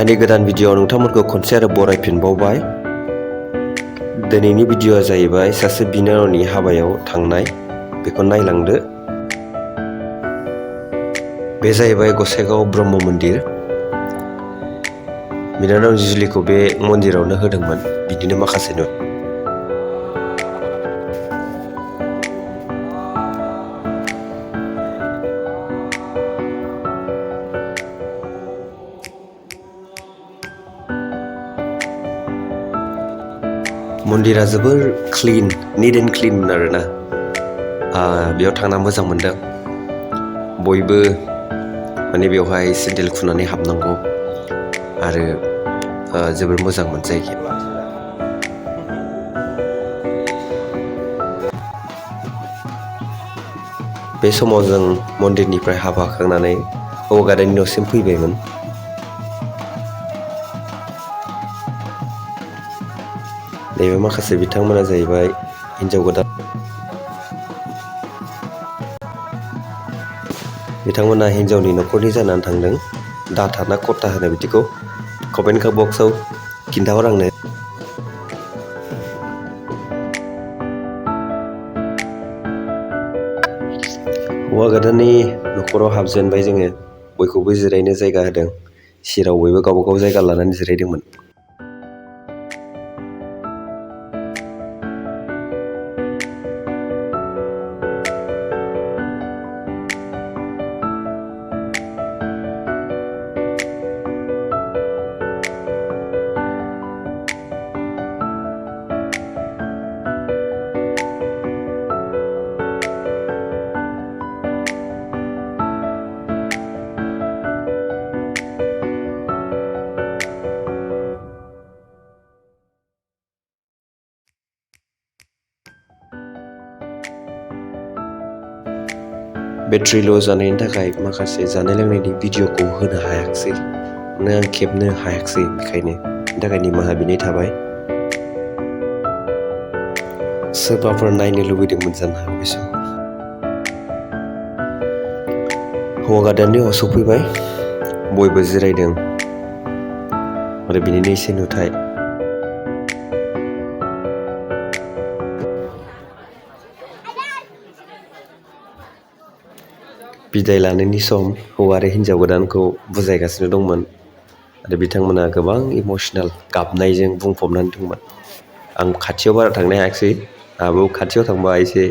आंनि गोदान भिडिअ'आव नोंथांमोनखौ खनसे आरो बरायफिनबावबाय। दिनैनि भिडिअ'आ जाहैबाय सासे बिनानावनि हाबायाव थांनाय, बेखौ नायलांदो। बे जाहैबाय गसाइगाव ब्रह्म मन्दिर। बिनानाव जुलिखौ बे मन्दिरावनो होदोंमोन, बिदिनो माखासे मन्दिरा जोबोर क्लिन, निट एन्ड क्लिनमोन आरोना। बेयाव थांना मोजां मोनदों। बयबो माने बेवहाय सेन्देल खुनानै हाबनांगौ आरो जोबोर मोजांमोन जायगाया। बे समाव जों मन्दिरनिफ्राय हाबा होखांनानै हौवा गोदाननि न'सिम फैबायमोन। नैबे माखासे बिथांमोना जाहैबाय हिन्जाव गोदान। बिथांमोना हिन्जावनि न'खरनि जानानै थांदों। दाथा ना कटा होनो बिदिखौ कमेन्ट बक्सआव खिन्थाहर आंनो। हौवा गोदाननि न'खराव हाबजेनबाय जोङो। बयखौबो जिरायनो जायगा होदों। सिराव बयबो गावबा गाव जायगा लानानै जिरायदोंमोन। बेटारि ल' जानायनि थाखाय माखासे जानाय लोंनायनि भिडिअ'खौ होनो हायाखिसै, आं खेबनो हायाखिसै, बेखायनो बेनि थाखाय निमाहा बिनाय थाबाय। सोरबाफोर नायनो लुबैदोंमोन जानो हागौ बे समाव। हौवा गोदाननि न'आव सफैबाय, बयबो जिरायदों आरो बिनिनो एसे नुथाय। बिदाय लानायनि सम, हौवा आरो हिन्जाव गोदानखौ बुजायगासिनो दंमोन आरो बिथांमोना गोबां इम'सनेल गाबनायजों बुंफबनानै दंमोन। आं खाथियाव बारा थांनो हायाखिसै, आंहाबो खाथियाव थांबा एसे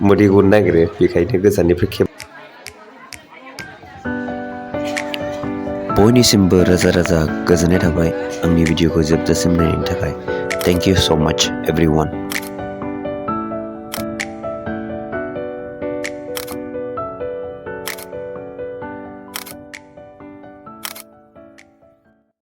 मोदै गनो नागिरो, बेखायनो गोजाननिफ्राय बयनिसिमबो रोजा रोजा गोजोननाय थाबाय आंनि भिडिअ'खौ जोबजासिम नायनायनि थाखाय। थेंक इउ स' माच एभ्रिवान।